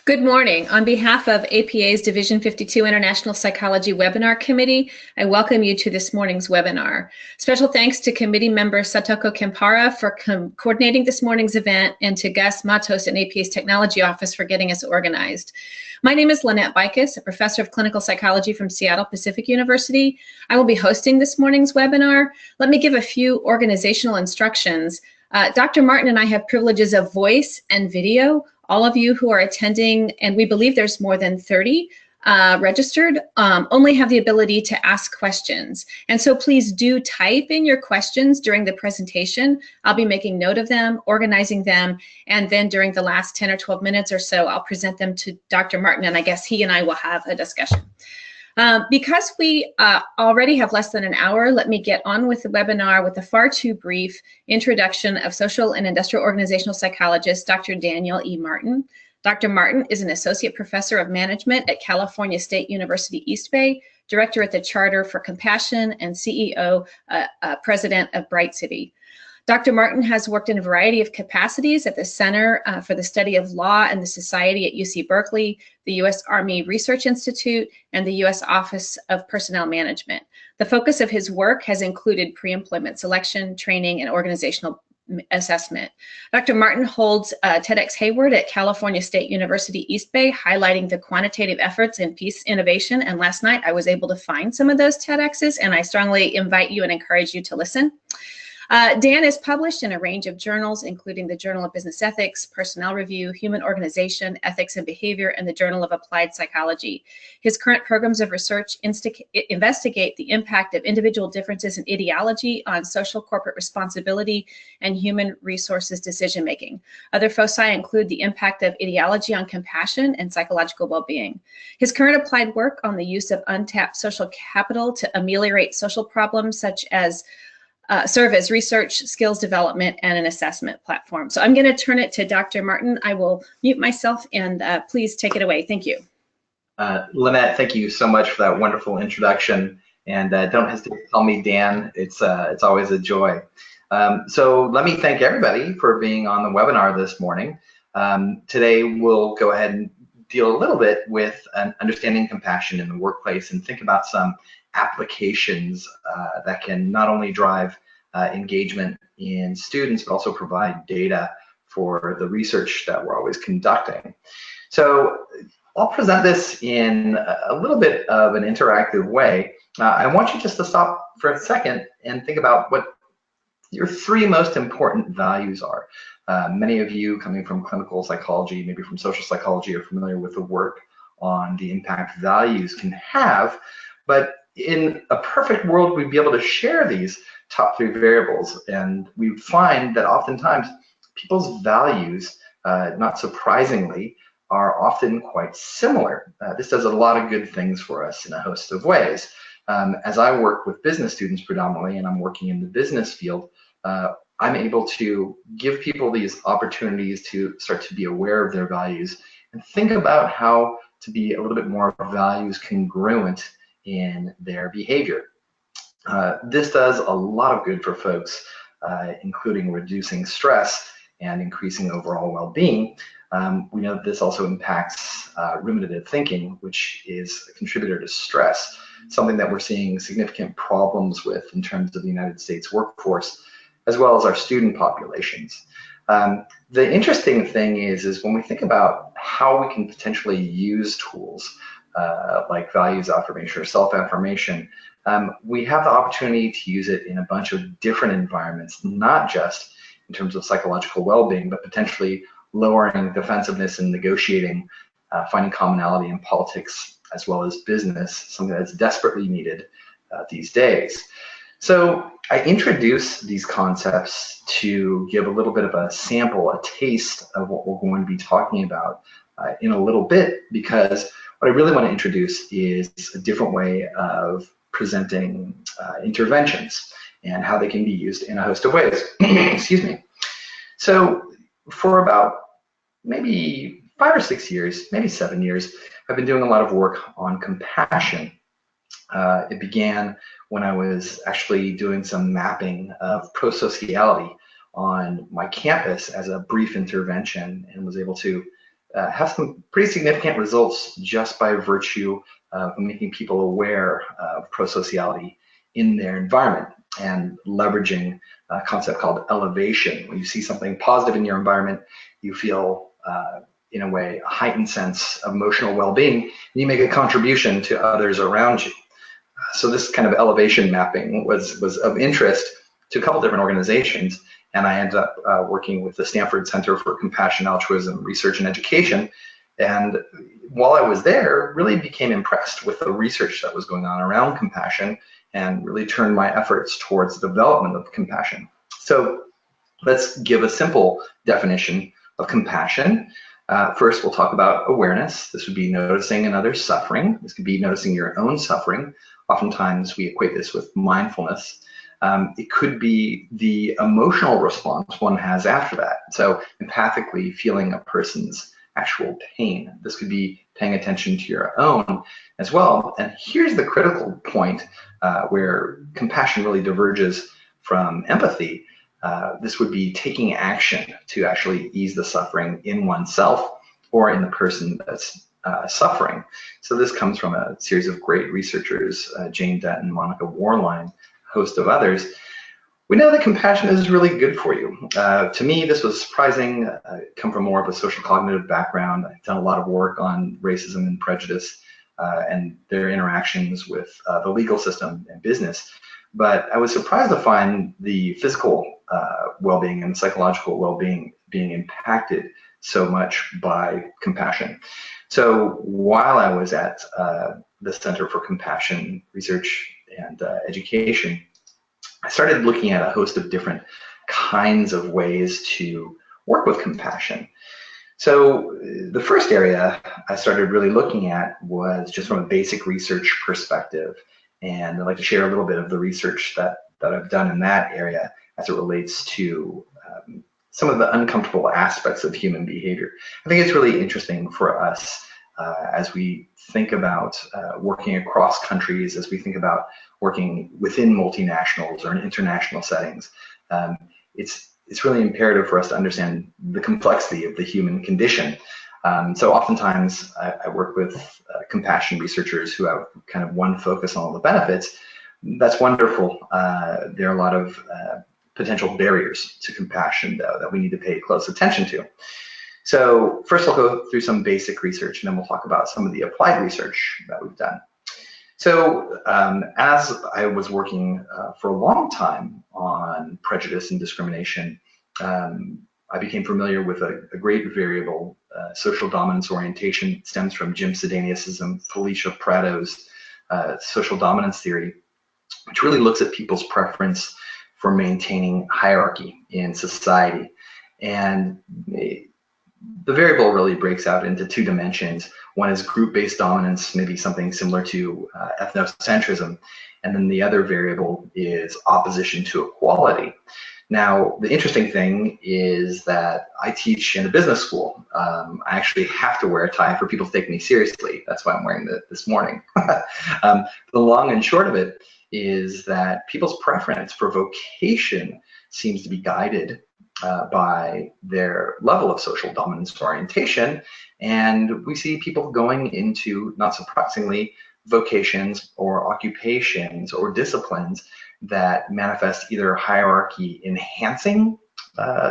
Good morning. On behalf of APA's Division 52 International Psychology Webinar Committee, I welcome you to this morning's webinar. Special thanks to committee member Satoko Kempara for coordinating this morning's event, and to Gus Matos in APA's Technology Office for getting us organized. My name is Lynette Bikos, a professor of clinical psychology from Seattle Pacific University. I will be hosting this morning's webinar. Let me give a few organizational instructions. Dr. Martin and I have privileges of voice and video. All of you who are attending, and we believe there's more than 30 registered, only have the ability to ask questions. And so please do type in your questions during the presentation. I'll be making note of them, organizing them, and then during the last 10 or 12 minutes or so, I'll present them to Dr. Martin, and I guess he and I will have a discussion. Because we already have less than an hour, let me get on with the webinar with a far too brief introduction of social and industrial organizational psychologist, Dr. Daniel E. Martin. Dr. Martin is an associate professor of management at California State University East Bay, director at the Charter for Compassion, and CEO, president of Bright City. Dr. Martin has worked in a variety of capacities at the Center for the Study of Law and the Society at UC Berkeley, the U.S. Army Research Institute, and the U.S. Office of Personnel Management. The focus of his work has included pre-employment selection, training, and organizational assessment. Dr. Martin holds TEDx Hayward at California State University East Bay, highlighting the quantitative efforts in peace innovation. And last night I was able to find some of those TEDx's, and I strongly invite you and encourage you to listen. Dan is published in a range of journals, including the Journal of Business Ethics, Personnel Review, Human Organization, Ethics and Behavior, and the Journal of Applied Psychology. His current programs of research investigate the impact of individual differences in ideology on social corporate responsibility and human resources decision-making. Other foci include the impact of ideology on compassion and psychological well-being. His current applied work on the use of untapped social capital to ameliorate social problems such as serve as research, skills development, and an assessment platform. So I'm going to turn it to Dr. Martin. I will mute myself, and please take it away. Thank you. Lynette, thank you so much for that wonderful introduction. And don't hesitate to call me Dan. It's always a joy. So let me thank everybody for being on the webinar this morning. Today we'll go ahead and deal a little bit with understanding compassion in the workplace and think about some applications that can not only drive engagement in students, but also provide data for the research that we're always conducting. So I'll present this in a little bit of an interactive way. I want you just to stop for a second and think about what your three most important values are. Many of you coming from clinical psychology, maybe from social psychology, are familiar with the work on the impact values can have, but in a perfect world, we'd be able to share these top three variables, and we find that oftentimes people's values, not surprisingly, are often quite similar. This does a lot of good things for us in a host of ways. As I work with business students predominantly, and I'm working in the business field, I'm able to give people these opportunities to start to be aware of their values and think about how to be a little bit more values congruent in their behavior. This does a lot of good for folks, including reducing stress and increasing overall well-being. We know that this also impacts ruminative thinking, which is a contributor to stress, something that we're seeing significant problems with in terms of the United States workforce, as well as our student populations. The interesting thing is when we think about how we can potentially use tools like values affirmation or self-affirmation, we have the opportunity to use it in a bunch of different environments, not just in terms of psychological well-being, but potentially lowering defensiveness and negotiating, finding commonality in politics as well as business, something that's desperately needed these days. So I introduce these concepts to give a little bit of a sample, a taste of what we're going to be talking about in a little bit, because what I really want to introduce is a different way of presenting interventions and how they can be used in a host of ways. Excuse me. So for about maybe 5 or 6 years, maybe 7 years, I've been doing a lot of work on compassion. It began when I was actually doing some mapping of prosociality on my campus as a brief intervention, and was able to have some pretty significant results just by virtue of making people aware of prosociality in their environment and leveraging a concept called elevation. When you see something positive in your environment, you feel, in a way, a heightened sense of emotional well-being, and you make a contribution to others around you. So this kind of elevation mapping was of interest to a couple different organizations, and I ended up working with the Stanford Center for Compassion, Altruism, Research, and Education. And while I was there, really became impressed with the research that was going on around compassion and really turned my efforts towards the development of compassion. So let's give a simple definition of compassion. First, we'll talk about awareness. This would be noticing another's suffering. This could be noticing your own suffering. Oftentimes, we equate this with mindfulness. It could be the emotional response one has after that. So empathically feeling a person's actual pain. This could be paying attention to your own as well. And here's the critical point where compassion really diverges from empathy. This would be taking action to actually ease the suffering in oneself or in the person that's suffering. So this comes from a series of great researchers, Jane Denton, Monica Warline, a host of others. We know that compassion is really good for you. To me, this was surprising. I come from more of a social cognitive background. I've done a lot of work on racism and prejudice and their interactions with the legal system and business. But I was surprised to find the physical well-being and psychological well-being being impacted so much by compassion. So while I was at the Center for Compassion Research and Education, I started looking at a host of different kinds of ways to work with compassion. So the first area I started really looking at was just from a basic research perspective. And I'd like to share a little bit of the research that I've done in that area as it relates to some of the uncomfortable aspects of human behavior. I think it's really interesting for us as we think about working across countries, as we think about working within multinationals or in international settings. It's really imperative for us to understand the complexity of the human condition. So oftentimes I work with compassion researchers who have kind of one focus on all the benefits. That's wonderful. There are a lot of potential barriers to compassion, though, that we need to pay close attention to. So first I'll go through some basic research, and then we'll talk about some of the applied research that we've done. So as I was working for a long time on prejudice and discrimination, I became familiar with a great variable. Social dominance orientation stems from Jim Sedanius' and Felicia Prado's social dominance theory, which really looks at people's preference for maintaining hierarchy in society. And the variable really breaks out into two dimensions. One is group-based dominance, maybe something similar to ethnocentrism, and then the other variable is opposition to equality. Now, the interesting thing is that I teach in a business school. I actually have to wear a tie for people to take me seriously. That's why I'm wearing it this morning. The long and short of it is that people's preference for vocation seems to be guided by their level of social dominance orientation. And we see people going into, not surprisingly, vocations or occupations or disciplines that manifest either hierarchy enhancing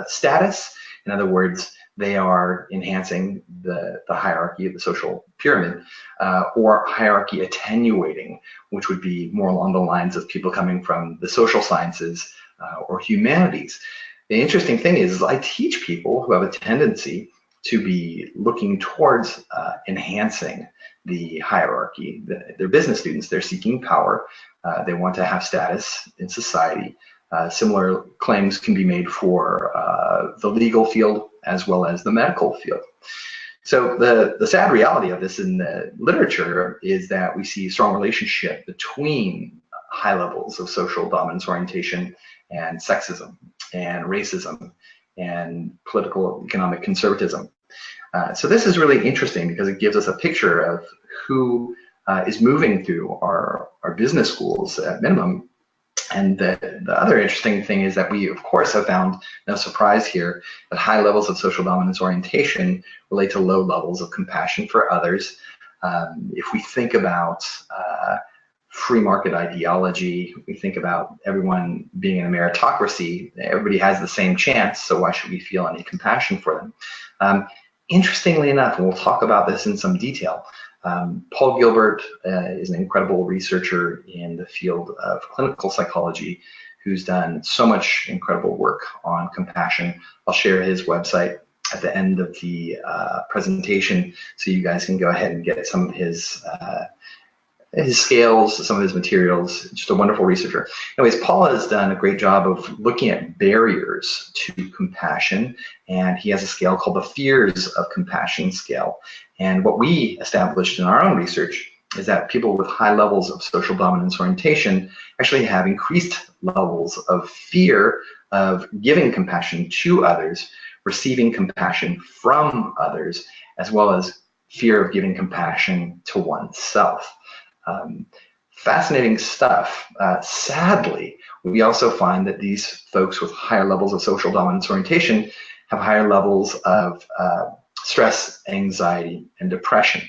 status. In other words, they are enhancing the hierarchy of the social pyramid, or hierarchy attenuating, which would be more along the lines of people coming from the social sciences or humanities. The interesting thing is I teach people who have a tendency to be looking towards enhancing the hierarchy. They're business students, they're seeking power, they want to have status in society. Similar claims can be made for the legal field as well as the medical field. So the sad reality of this in the literature is that we see a strong relationship between high levels of social dominance orientation and sexism and racism and political economic conservatism. So this is really interesting because it gives us a picture of who is moving through our business schools at minimum And the other interesting thing is that we, of course, have found, no surprise here, that high levels of social dominance orientation relate to low levels of compassion for others. If we think about free market ideology, we think about everyone being in a meritocracy, everybody has the same chance, so why should we feel any compassion for them? Interestingly enough, and we'll talk about this in some detail, Paul Gilbert is an incredible researcher in the field of clinical psychology who's done so much incredible work on compassion. I'll share his website at the end of the presentation so you guys can go ahead and get some of his scales, some of his materials. Just a wonderful researcher. Anyways, Paul has done a great job of looking at barriers to compassion, and he has a scale called the Fears of Compassion scale. And what we established in our own research is that people with high levels of social dominance orientation actually have increased levels of fear of giving compassion to others, receiving compassion from others, as well as fear of giving compassion to oneself. Fascinating stuff. Sadly, we also find that these folks with higher levels of social dominance orientation have higher levels of stress, anxiety, and depression.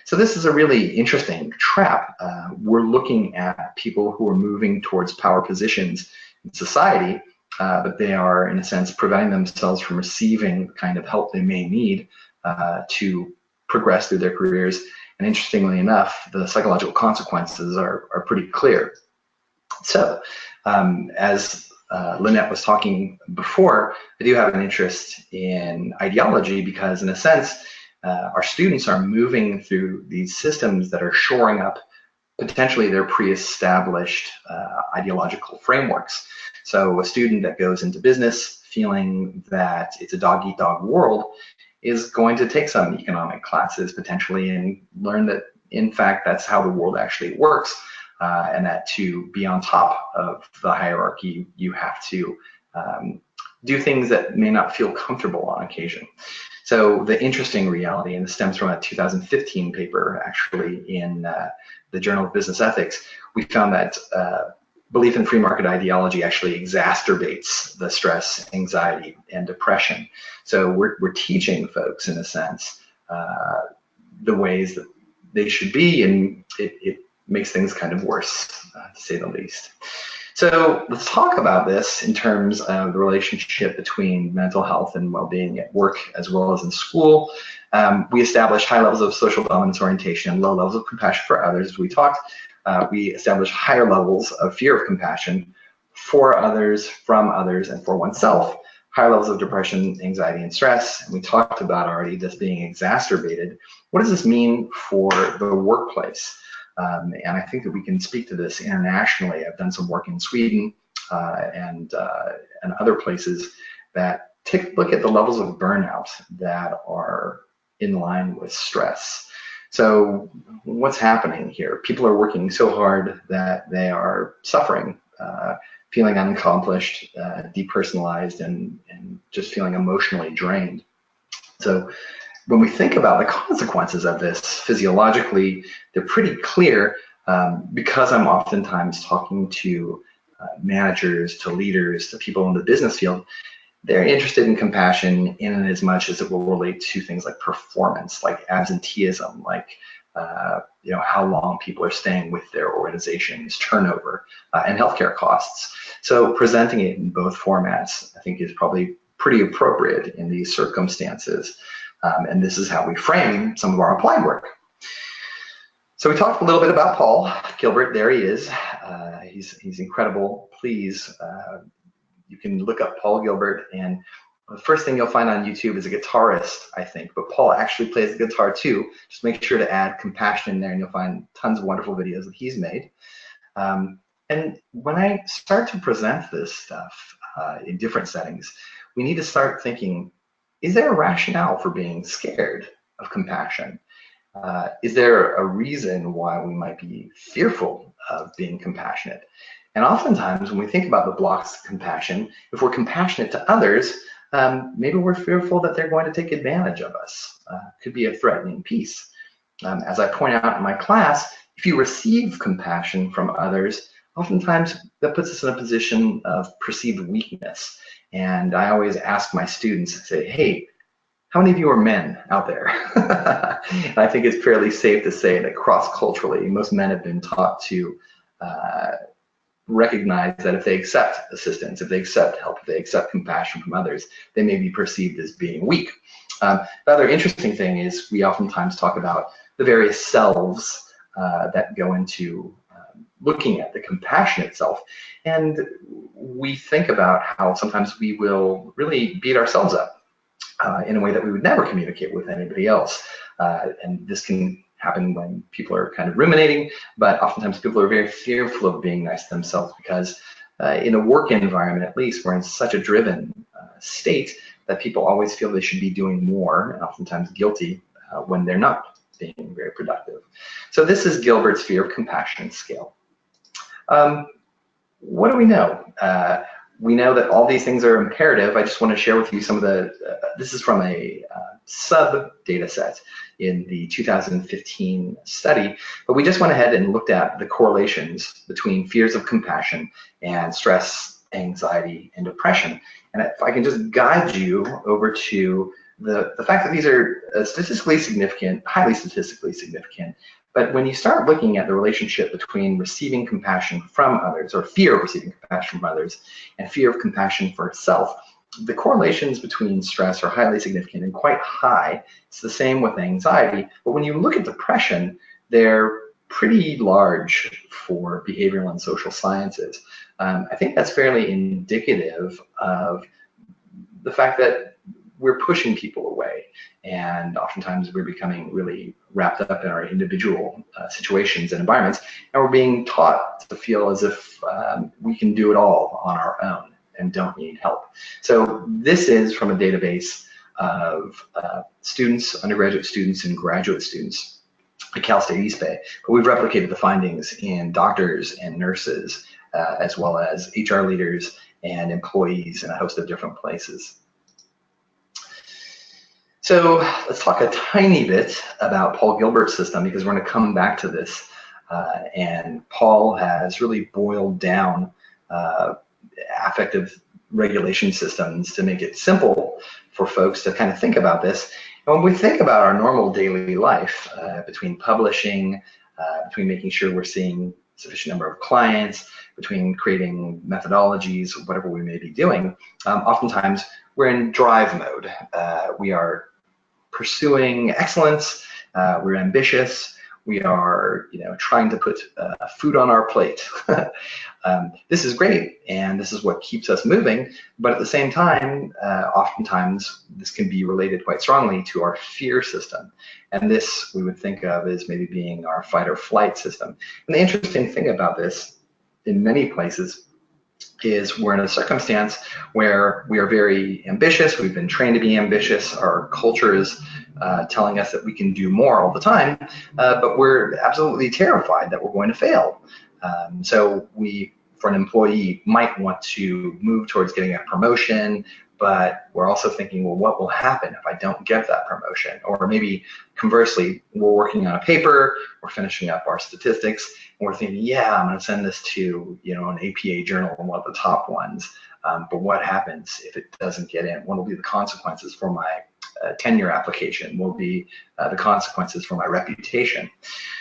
So this is a really interesting trap. We're looking at people who are moving towards power positions in society, but they are, in a sense, preventing themselves from receiving the kind of help they may need to progress through their careers. And interestingly enough, the psychological consequences are pretty clear. So, as Lynette was talking before, I do have an interest in ideology because, in a sense, our students are moving through these systems that are shoring up potentially their pre-established ideological frameworks. So a student that goes into business feeling that it's a dog-eat-dog world is going to take some economic classes potentially and learn that, in fact, that's how the world actually works, and that to be on top of the hierarchy, you have to do things that may not feel comfortable on occasion. So the interesting reality, and this stems from a 2015 paper actually in the Journal of Business Ethics, we found that belief in free market ideology actually exacerbates the stress, anxiety, and depression. So we're teaching folks, in a sense, the ways that they should be, and it makes things kind of worse, to say the least. So let's talk about this in terms of the relationship between mental health and well-being at work as well as in school. We established high levels of social dominance orientation and low levels of compassion for others, as we talked. We established higher levels of fear of compassion for others, from others, and for oneself. Higher levels of depression, anxiety, and stress. And we talked about already this being exacerbated. What does this mean for the workplace? And I think that we can speak to this internationally. I've done some work in Sweden and other places that take a look at the levels of burnout that are in line with stress. So what's happening here? People are working so hard that they are suffering, feeling unaccomplished, depersonalized, and just feeling emotionally drained. So when we think about the consequences of this physiologically, they're pretty clear because I'm oftentimes talking to managers, to leaders, to people in the business field. They're interested in compassion in as much as it will relate to things like performance, like absenteeism, like how long people are staying with their organizations, turnover, and healthcare costs. So presenting it in both formats, I think, is probably pretty appropriate in these circumstances. And this is how we frame some of our applied work. So we talked a little bit about Paul Gilbert. There he is. He's incredible. Please, you can look up Paul Gilbert, and the first thing you'll find on YouTube is a guitarist, I think, but Paul actually plays the guitar too. Just make sure to add compassion in there, and you'll find tons of wonderful videos that he's made. And when I start to present this stuff in different settings, we need to start thinking, is there a rationale for being scared of compassion? Is there a reason why we might be fearful of being compassionate? And oftentimes when we think about the blocks of compassion, if we're compassionate to others, maybe we're fearful that they're going to take advantage of us. Could be a threatening piece. As I point out in my class, if you receive compassion from others, oftentimes that puts us in a position of perceived weakness. And I always ask my students, I say, hey, how many of you are men out there? And I think it's fairly safe to say that cross-culturally, most men have been taught to recognize that if they accept assistance, if they accept help, if they accept compassion from others, they may be perceived as being weak. The other interesting thing is we oftentimes talk about the various selves that go into looking at the compassion itself. And we think about how sometimes we will really beat ourselves up in a way that we would never communicate with anybody else. And this can happen when people are kind of ruminating, but oftentimes people are very fearful of being nice to themselves because in a work environment, at least, we're in such a driven state that people always feel they should be doing more and oftentimes guilty when they're not being very productive. So this is Gilbert's fear of compassion scale. What do we know? We know that all these things are imperative. I just want to share with you some of the, this is from a sub data set in the 2015 study, but we just went ahead and looked at the correlations between fears of compassion and stress, anxiety, and depression. And if I can just guide you over to the fact that these are statistically significant, highly statistically significant, but when you start looking at the relationship between receiving compassion from others, or fear of receiving compassion from others, and fear of compassion for self, the correlations between stress are highly significant and quite high. It's the same with anxiety, but when you look at depression, they're pretty large for behavioral and social sciences. I think that's fairly indicative of the fact that we're pushing people away, and oftentimes we're becoming really wrapped up in our individual situations and environments, and we're being taught to feel as if we can do it all on our own and don't need help. So this is from a database of students, undergraduate students, and graduate students at Cal State East Bay, but we've replicated the findings in doctors and nurses, as well as HR leaders and employees in a host of different places. So let's talk a tiny bit about Paul Gilbert's system, because we're going to come back to this. And Paul has really boiled down affective regulation systems to make it simple for folks to kind of think about this. And when we think about our normal daily life, between publishing, between making sure we're seeing sufficient number of clients, between creating methodologies, whatever we may be doing, oftentimes we're in drive mode. We are pursuing excellence, we're ambitious, we are trying to put food on our plate. This is great, and this is what keeps us moving, but at the same time, oftentimes this can be related quite strongly to our fear system. And this we would think of as maybe being our fight or flight system. And the interesting thing about this, in many places, is we're in a circumstance where we are very ambitious, we've been trained to be ambitious, our culture is telling us that we can do more all the time, but we're absolutely terrified that we're going to fail. So we, for an employee, might want to move towards getting a promotion, but we're also thinking, well, what will happen if I don't get that promotion? Or maybe conversely, we're working on a paper, we're finishing up our statistics, and we're thinking, yeah, I'm gonna send this to an APA journal, one of the top ones, but what happens if it doesn't get in? What will be the consequences for my tenure application? Will be the consequences for my reputation?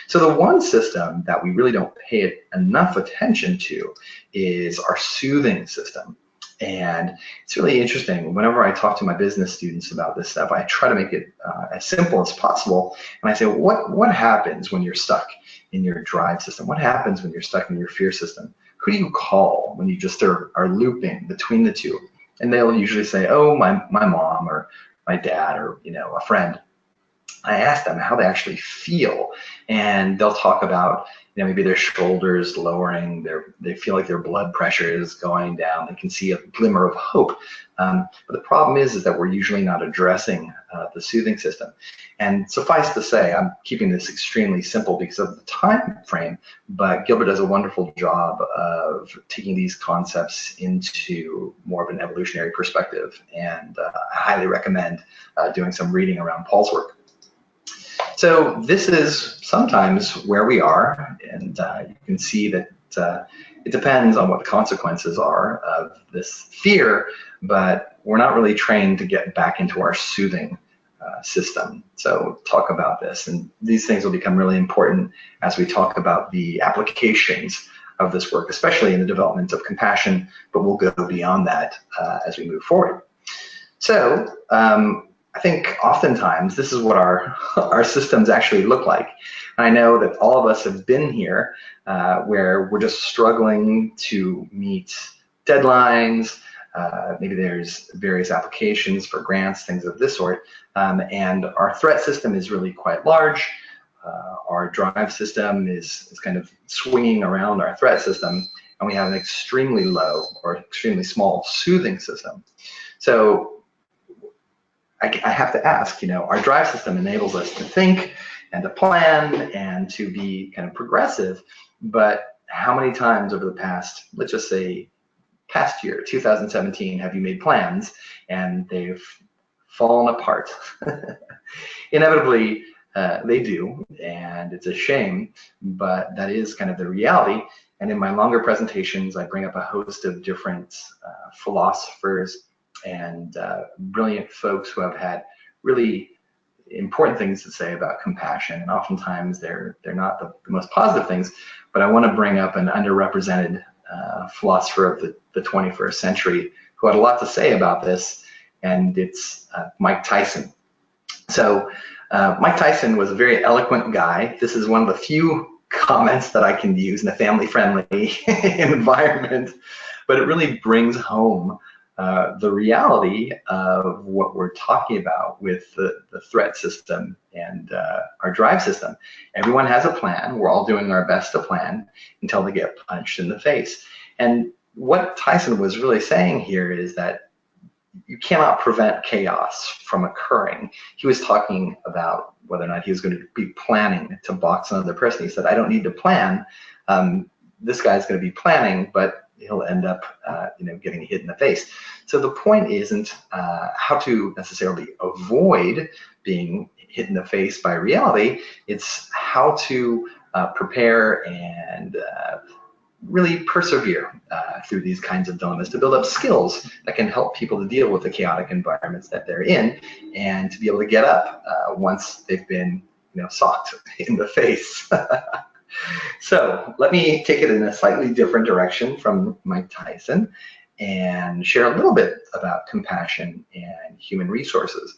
So the one system that we really don't pay enough attention to is our soothing system. And it's really interesting. Whenever I talk to my business students about this stuff, I try to make it as simple as possible. And I say, what happens when you're stuck in your drive system? What happens when you're stuck in your fear system? Who do you call when you just are looping between the two? And they'll usually say, oh, my mom or my dad or a friend. I ask them how they actually feel, and they'll talk about maybe their shoulders lowering, they feel like their blood pressure is going down, they can see a glimmer of hope. But the problem is that we're usually not addressing the soothing system. And suffice to say, I'm keeping this extremely simple because of the time frame, but Gilbert does a wonderful job of taking these concepts into more of an evolutionary perspective, and I highly recommend doing some reading around Paul's work. So this is sometimes where we are, and you can see that it depends on what the consequences are of this fear, but we're not really trained to get back into our soothing system. So talk about this, and these things will become really important as we talk about the applications of this work, especially in the development of compassion, but we'll go beyond that as we move forward. So I think oftentimes this is what our systems actually look like. And I know that all of us have been here where we're just struggling to meet deadlines. Maybe there's various applications for grants, things of this sort. And our threat system is really quite large. Our drive system is kind of swinging around our threat system, and we have an extremely low or extremely small soothing system. So I have to ask, our drive system enables us to think and to plan and to be kind of progressive, but how many times over the past, let's just say, past year, 2017, have you made plans and they've fallen apart? Inevitably, they do, and it's a shame, but that is kind of the reality. And in my longer presentations, I bring up a host of different philosophers and brilliant folks who have had really important things to say about compassion. And oftentimes they're not the most positive things, but I want to bring up an underrepresented philosopher of the 21st century who had a lot to say about this, and it's Mike Tyson. So Mike Tyson was a very eloquent guy. This is one of the few comments that I can use in a family-friendly environment, but it really brings home the reality of what we're talking about with the threat system and our drive system. Everyone has a plan. We're all doing our best to plan until they get punched in the face. And what Tyson was really saying here is that you cannot prevent chaos from occurring. He was talking about whether or not he was going to be planning to box another person. He said, I don't need to plan. This guy's going to be planning, but he'll end up getting hit in the face. So the point isn't how to necessarily avoid being hit in the face by reality. It's how to prepare and really persevere through these kinds of dilemmas, to build up skills that can help people to deal with the chaotic environments that they're in, and to be able to get up once they've been socked in the face. So let me take it in a slightly different direction from Mike Tyson and share a little bit about compassion and human resources.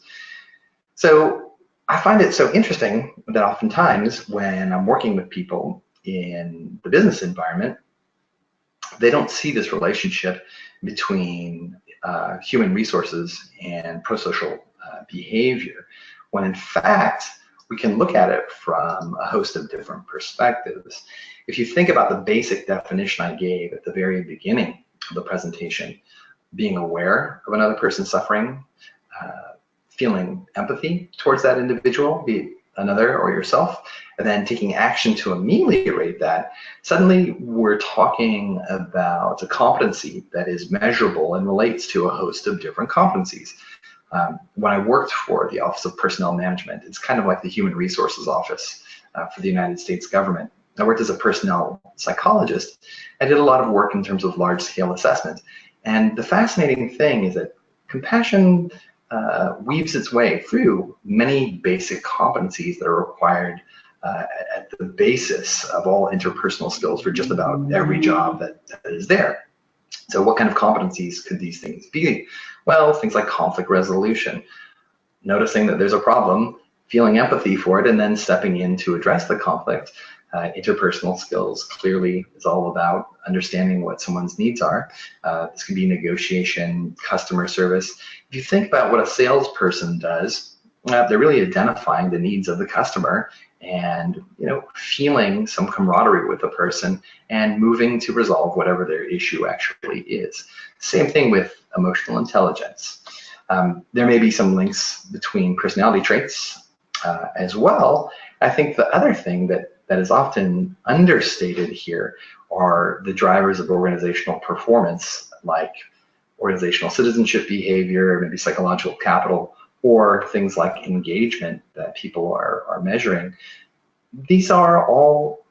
So I find it so interesting that oftentimes when I'm working with people in the business environment, they don't see this relationship between human resources and prosocial behavior, when in fact, we can look at it from a host of different perspectives. If you think about the basic definition I gave at the very beginning of the presentation, being aware of another person's suffering, feeling empathy towards that individual, be it another or yourself, and then taking action to ameliorate that, suddenly we're talking about a competency that is measurable and relates to a host of different competencies. When I worked for the Office of Personnel Management, it's kind of like the Human Resources Office for the United States government. I worked as a personnel psychologist. I did a lot of work in terms of large-scale assessment. And the fascinating thing is that compassion weaves its way through many basic competencies that are required at the basis of all interpersonal skills for just about every job that is there. So what kind of competencies could these things be? Well, things like conflict resolution, noticing that there's a problem, feeling empathy for it, and then stepping in to address the conflict. Interpersonal skills clearly is all about understanding what someone's needs are. This could be negotiation, customer service. If you think about what a salesperson does, they're really identifying the needs of the customer and feeling some camaraderie with the person and moving to resolve whatever their issue actually is. Same thing with emotional intelligence. There may be some links between personality traits as well. I think the other thing that is often understated here are the drivers of organizational performance, like organizational citizenship behavior, maybe psychological capital, or things like engagement that people are measuring. These are all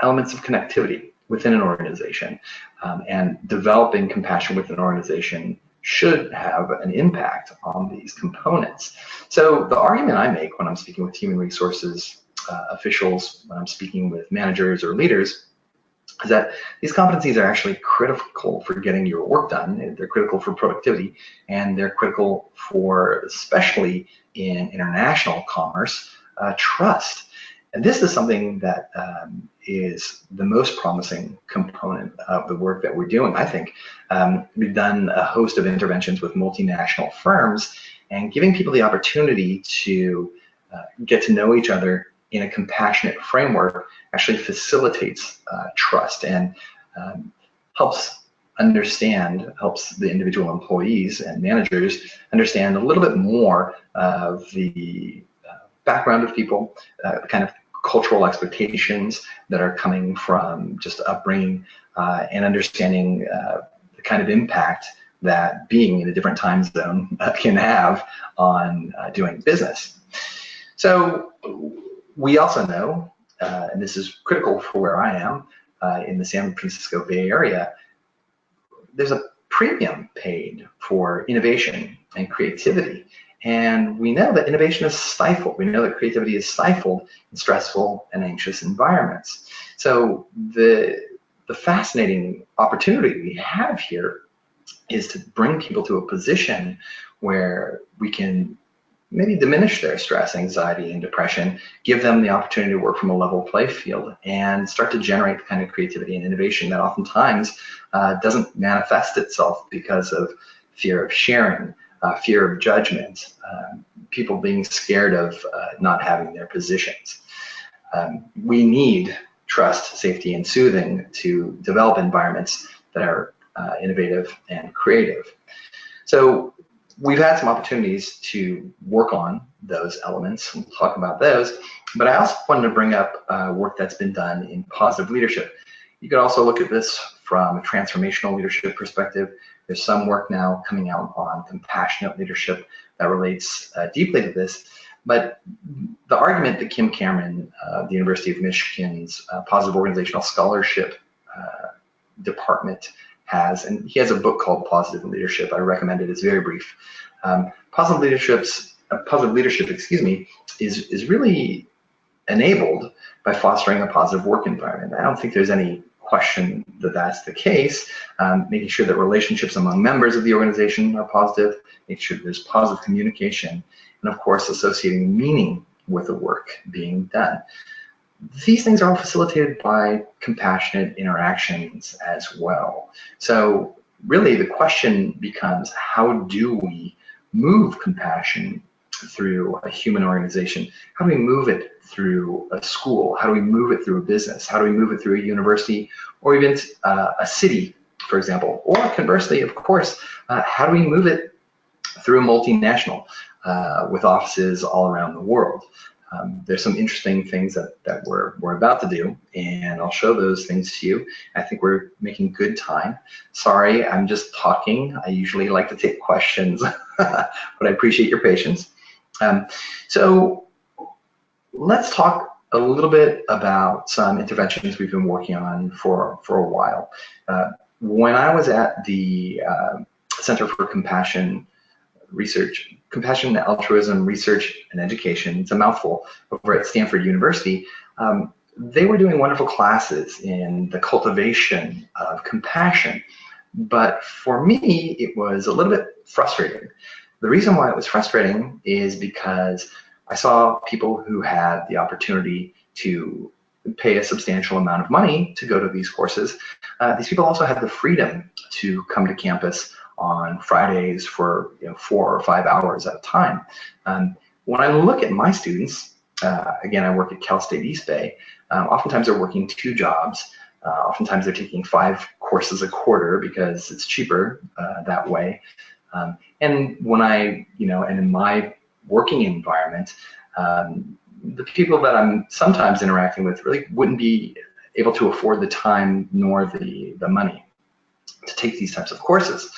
elements of connectivity within an organization, and developing compassion within an organization should have an impact on these components. So the argument I make when I'm speaking with human resources officials, when I'm speaking with managers or leaders, is that these competencies are actually critical for getting your work done. They're critical for productivity, and they're critical for, especially in international commerce, trust. And this is something that is the most promising component of the work that we're doing, I think. We've done a host of interventions with multinational firms, and giving people the opportunity to get to know each other in a compassionate framework actually facilitates trust and helps the individual employees and managers understand a little bit more of the background of people, the kind of cultural expectations that are coming from just upbringing, and understanding the kind of impact that being in a different time zone can have on doing business. So we also know, and this is critical for where I am, in the San Francisco Bay Area, there's a premium paid for innovation and creativity. And we know that innovation is stifled. We know that creativity is stifled in stressful and anxious environments. So the fascinating opportunity we have here is to bring people to a position where we can maybe diminish their stress, anxiety, and depression, give them the opportunity to work from a level play field, and start to generate the kind of creativity and innovation that oftentimes doesn't manifest itself because of fear of sharing, fear of judgment, people being scared of not having their positions. We need trust, safety, and soothing to develop environments that are innovative and creative. So we've had some opportunities to work on those elements. We'll talk about those, but I also wanted to bring up work that's been done in positive leadership. You could also look at this from a transformational leadership perspective. There's some work now coming out on compassionate leadership that relates deeply to this, but the argument that Kim Cameron, the University of Michigan's Positive Organizational Scholarship department has, and he has a book called Positive Leadership. I recommend it. It's very brief. Positive leadership, is really enabled by fostering a positive work environment. I don't think there's any question that that's the case. Making sure that relationships among members of the organization are positive, making sure there's positive communication, and of course associating meaning with the work being done. These things are all facilitated by compassionate interactions as well. So really the question becomes, how do we move compassion through a human organization? How do we move it through a school? How do we move it through a business? How do we move it through a university, or even a city, for example? Or conversely, of course, how do we move it through a multinational with offices all around the world? There's some interesting things that we're about to do, and I'll show those things to you. I think we're making good time. Sorry, I'm just talking. I usually like to take questions, but I appreciate your patience. So let's talk a little bit about some interventions we've been working on for a while. When I was at the Center for Compassion, Altruism, Research, and Education, it's a mouthful, over at Stanford University, they were doing wonderful classes in the cultivation of compassion. But for me, it was a little bit frustrating. The reason why it was frustrating is because I saw people who had the opportunity to pay a substantial amount of money to go to these courses. These people also had the freedom to come to campus on Fridays for 4 or 5 hours at a time. When I look at my students, again, I work at Cal State East Bay, oftentimes they're working 2 jobs. Oftentimes they're taking 5 courses a quarter because it's cheaper that way. And when and in my working environment, the people that I'm sometimes interacting with really wouldn't be able to afford the time nor the money to take these types of courses.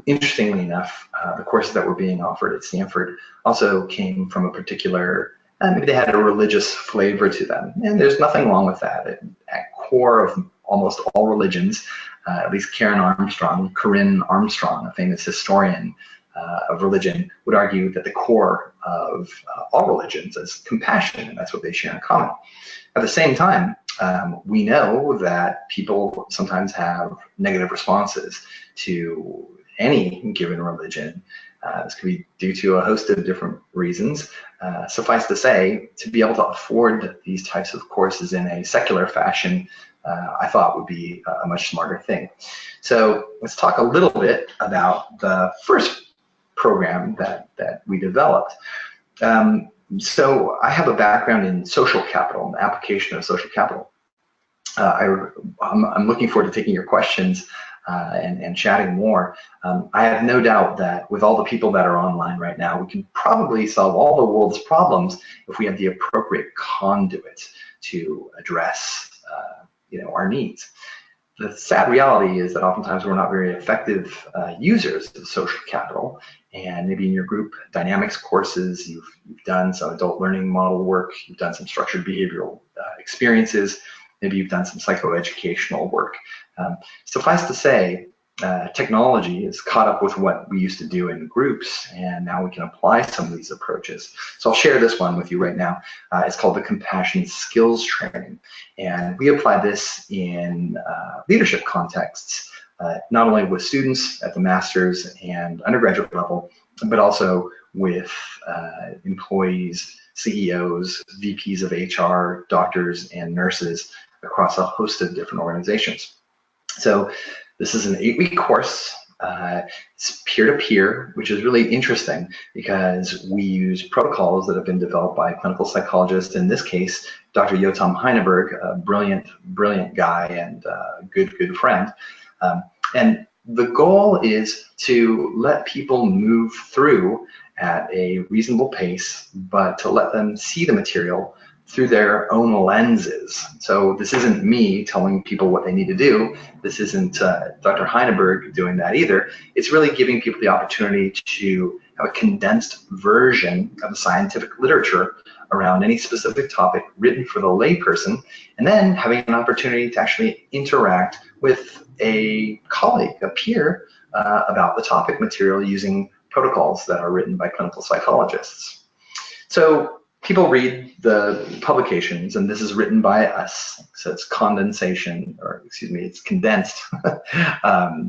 Interestingly enough, the courses that were being offered at Stanford also came from a particular, maybe they had a religious flavor to them, and there's nothing wrong with that. At core of almost all religions, at least Corinne Armstrong, a famous historian of religion, would argue that the core of all religions is compassion, and that's what they share in common. At the same time, we know that people sometimes have negative responses to any given religion. This could be due to a host of different reasons. Suffice to say, to be able to afford these types of courses in a secular fashion, I thought would be a much smarter thing. So let's talk a little bit about the first program that we developed. So I have a background in social capital, the application of social capital. I'm looking forward to taking your questions and chatting more. I have no doubt that with all the people that are online right now, we can probably solve all the world's problems if we have the appropriate conduit to address our needs. The sad reality is that oftentimes we're not very effective users of social capital, and maybe in your group dynamics courses, you've done some adult learning model work, you've done some structured behavioral experiences, maybe you've done some psychoeducational work. Suffice to say, technology is caught up with what we used to do in groups, and now we can apply some of these approaches. So I'll share this one with you right now. It's called the Compassion Skills Training, and we apply this in leadership contexts, not only with students at the master's and undergraduate level, but also with employees, CEOs, VPs of HR, doctors, and nurses across a host of different organizations. So this is an 8-week course. It's peer-to-peer, which is really interesting because we use protocols that have been developed by a clinical psychologist, in this case, Dr. Yotam Heineberg, a brilliant, brilliant guy and good friend. And the goal is to let people move through at a reasonable pace, but to let them see the material through their own lenses. So this isn't me telling people what they need to do. This isn't Dr. Heineberg doing that either. It's really giving people the opportunity to have a condensed version of the scientific literature around any specific topic written for the layperson, and then having an opportunity to actually interact with a colleague, a peer, about the topic material using protocols that are written by clinical psychologists. So people read the publications, and this is written by us, so it's condensation, or excuse me, it's condensed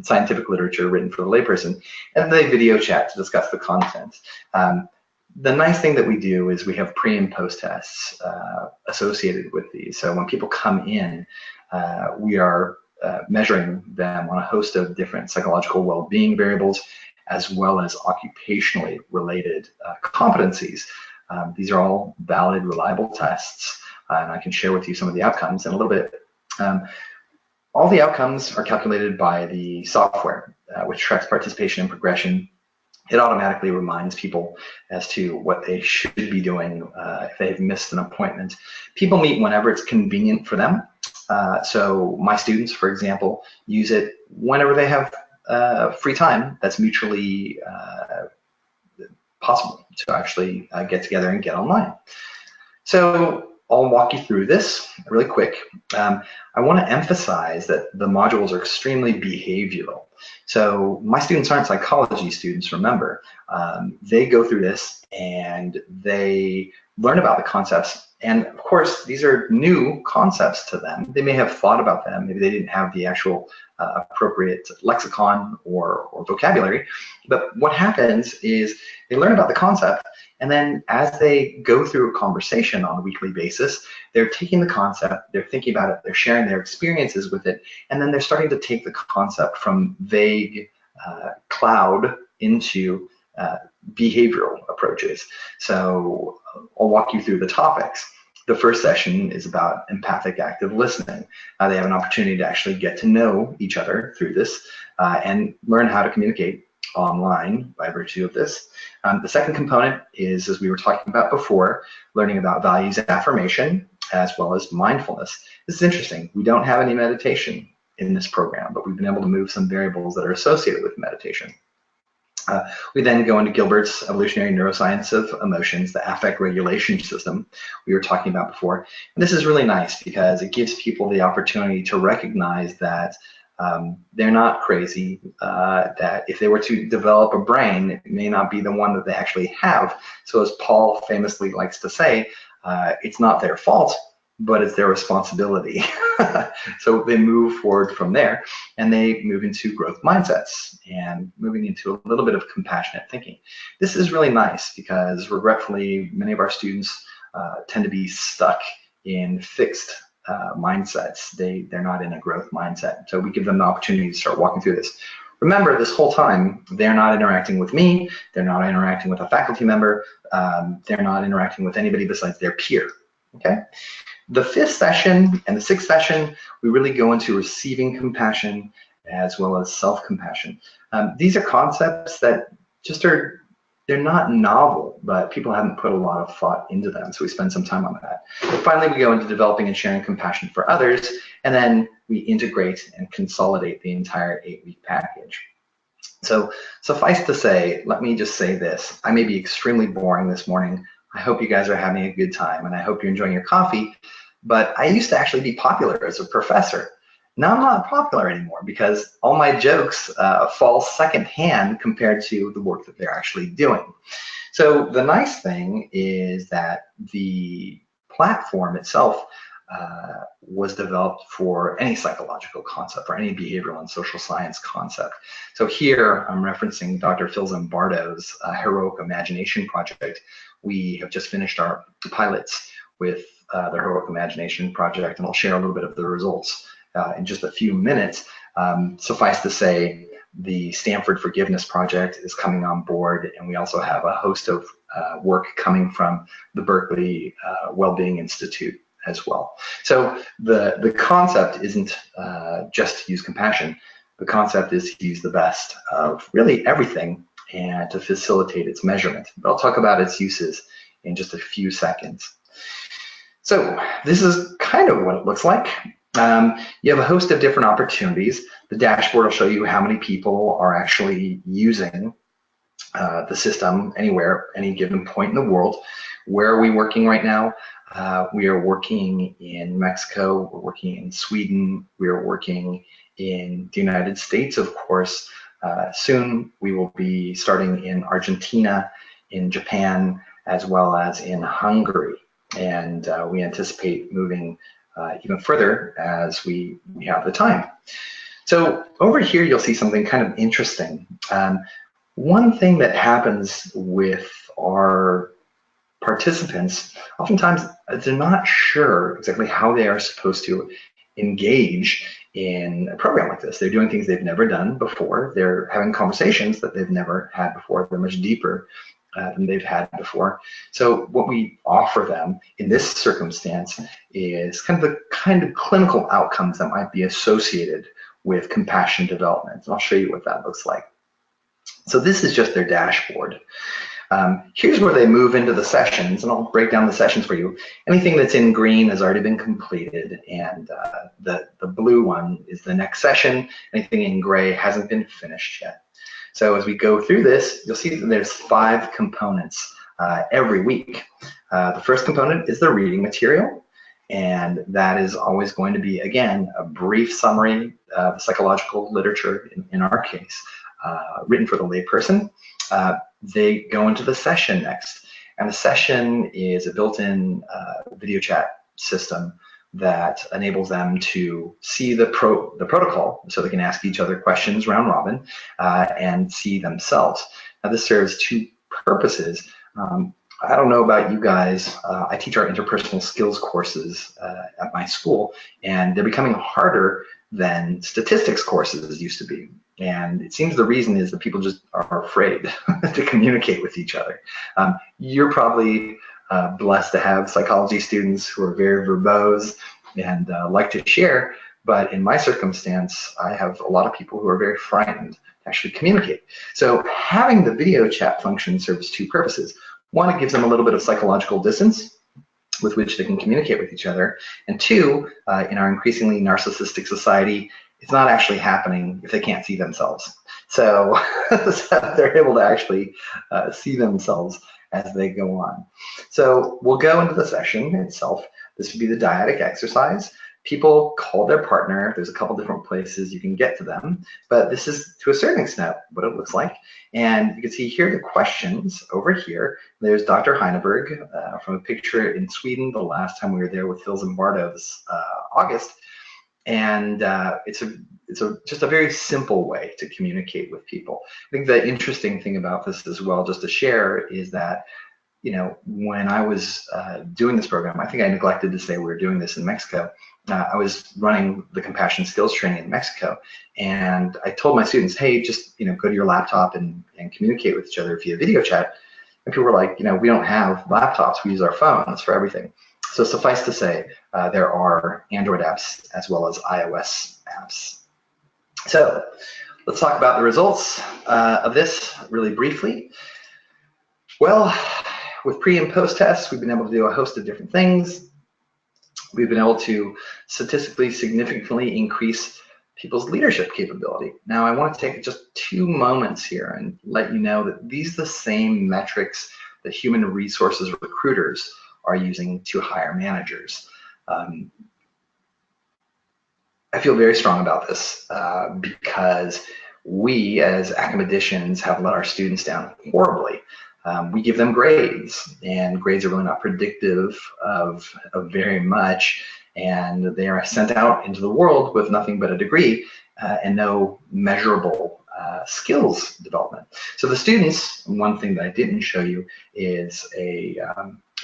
scientific literature written for the layperson, and they video chat to discuss the content. The nice thing that we do is we have pre and post tests associated with these. So when people come in, we are measuring them on a host of different psychological well-being variables, as well as occupationally related competencies. These are all valid, reliable tests, and I can share with you some of the outcomes in a little bit. All the outcomes are calculated by the software, which tracks participation and progression. It automatically reminds people as to what they should be doing if they've missed an appointment. People meet whenever it's convenient for them. So my students, for example, use it whenever they have free time that's mutually possible to actually get together and get online. So I'll walk you through this really quick. I want to emphasize that the modules are extremely behavioral. So my students aren't psychology students, remember. They go through this and they learn about the concepts. And of course, these are new concepts to them. They may have thought about them. Maybe they didn't have the actual appropriate lexicon or vocabulary. But what happens is they learn about the concept, and then as they go through a conversation on a weekly basis, they're taking the concept, they're thinking about it, they're sharing their experiences with it, and then they're starting to take the concept from vague cloud into behavioral approaches. So I'll walk you through the topics. The first session is about empathic active listening. They have an opportunity to actually get to know each other through this and learn how to communicate online by virtue of this. The second component is, as we were talking about before, learning about values affirmation as well as mindfulness. This is interesting. We don't have any meditation in this program, but we've been able to move some variables that are associated with meditation. We then go into Gilbert's evolutionary neuroscience of emotions, the affect regulation system we were talking about before. And this is really nice because it gives people the opportunity to recognize that they're not crazy, that if they were to develop a brain, it may not be the one that they actually have. So as Paul famously likes to say, it's not their fault, but it's their responsibility. So they move forward from there, and they move into growth mindsets and moving into a little bit of compassionate thinking. This is really nice because regretfully, many of our students tend to be stuck in fixed mindsets. They're not in a growth mindset. So we give them the opportunity to start walking through this. Remember, this whole time, they're not interacting with me, they're not interacting with a faculty member, they're not interacting with anybody besides their peer, okay? The 5th session and the 6th session, we really go into receiving compassion as well as self-compassion. These are concepts that just they're not novel, but people haven't put a lot of thought into them, so we spend some time on that. Finally, we go into developing and sharing compassion for others, and then we integrate and consolidate the entire 8-week package. So suffice to say, let me just say this. I may be extremely boring this morning. I hope you guys are having a good time, and I hope you're enjoying your coffee, but I used to actually be popular as a professor. Now I'm not popular anymore because all my jokes fall secondhand compared to the work that they're actually doing. So the nice thing is that the platform itself was developed for any psychological concept, for any behavioral and social science concept. So here I'm referencing Dr. Phil Zimbardo's Heroic Imagination Project. We have just finished our pilots with the Heroic Imagination Project, and I'll share a little bit of the results in just a few minutes. Suffice to say, the Stanford Forgiveness Project is coming on board, and we also have a host of work coming from the Berkeley Wellbeing Institute as well. So the concept isn't just to use compassion. The concept is to use the best of really everything and to facilitate its measurement. But I'll talk about its uses in just a few seconds. So this is kind of what it looks like. You have a host of different opportunities. The dashboard will show you how many people are actually using the system anywhere, any given point in the world. Where are we working right now? We are working in Mexico, we're working in Sweden, we are working in the United States, of course. Soon we will be starting in Argentina, in Japan, as well as in Hungary. And we anticipate moving even further as we have the time. So over here, you'll see something kind of interesting. One thing that happens with our participants, oftentimes they're not sure exactly how they are supposed to engage in a program like this. They're doing things they've never done before. They're having conversations that they've never had before. They're much deeper than they've had before. So what we offer them in this circumstance is kind of clinical outcomes that might be associated with compassion development. And I'll show you what that looks like. So this is just their dashboard. Here's where they move into the sessions, and I'll break down the sessions for you. Anything that's in green has already been completed, and the blue one is the next session. Anything in gray hasn't been finished yet. So as we go through this, you'll see that there's 5 components every week. The first component is the reading material, and that is always going to be, again, a brief summary of psychological literature, in our case, written for the layperson. They go into the session next, and the session is a built-in video chat system that enables them to see the protocol, so they can ask each other questions round robin and see themselves. Now this serves 2 purposes. I don't know about you guys, I teach our interpersonal skills courses at my school, and they're becoming harder than statistics courses used to be. And it seems the reason is that people just are afraid to communicate with each other. You're probably blessed to have psychology students who are very verbose and like to share, but in my circumstance, I have a lot of people who are very frightened to actually communicate. So having the video chat function serves 2 purposes. One, it gives them a little bit of psychological distance with which they can communicate with each other. And 2, in our increasingly narcissistic society, it's not actually happening if they can't see themselves. So, so they're able to actually see themselves as they go on. So we'll go into the session itself. This would be the dyadic exercise. People call their partner. There's a couple different places you can get to them, but this is to a certain extent what it looks like. And you can see here the questions over here. There's Dr. Heineberg from a picture in Sweden the last time we were there with Hills and Bardo this August. And it's just a very simple way to communicate with people. I think the interesting thing about this as well, just to share, is that, you know, when I was doing this program, I think I neglected to say we were doing this in Mexico. I was running the compassion skills training in Mexico, and I told my students, hey, just, you know, go to your laptop and communicate with each other via video chat. And people were like, you know, we don't have laptops, we use our phones for everything. So suffice to say, there are Android apps as well as iOS apps. So let's talk about the results of this really briefly. Well, with pre and post tests, we've been able to do a host of different things. We've been able to statistically significantly increase people's leadership capability. Now, I want to take just 2 moments here and let you know that these are the same metrics that human resources recruiters are using to hire managers. I feel very strong about this because we as academicians have let our students down horribly. We give them grades, and grades are really not predictive of very much, and they are sent out into the world with nothing but a degree and no measurable skills development. So the students, one thing that I didn't show you is a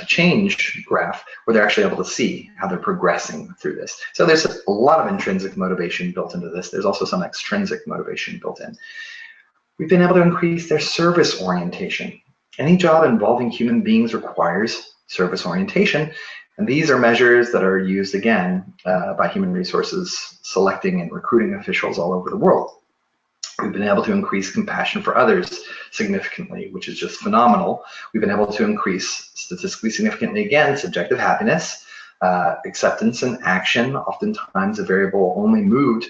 change graph where they're actually able to see how they're progressing through this. So there's a lot of intrinsic motivation built into this. There's also some extrinsic motivation built in. We've been able to increase their service orientation. Any job involving human beings requires service orientation, and these are measures that are used again by human resources selecting and recruiting officials all over the world. We've been able to increase compassion for others significantly, which is just phenomenal. We've been able to increase statistically significantly, again, subjective happiness, acceptance and action, oftentimes a variable only moved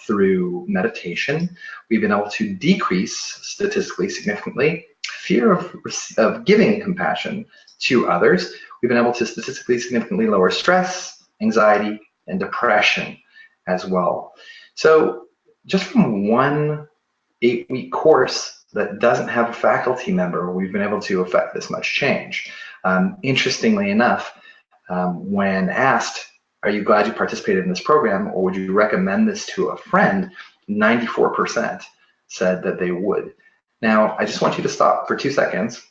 through meditation. We've been able to decrease statistically significantly fear of giving compassion to others. We've been able to statistically significantly lower stress, anxiety, and depression as well. So just from one 8-week course that doesn't have a faculty member, we've been able to affect this much change. Interestingly enough, when asked, are you glad you participated in this program, or would you recommend this to a friend, 94% said that they would. Now, I just want you to stop for 2 seconds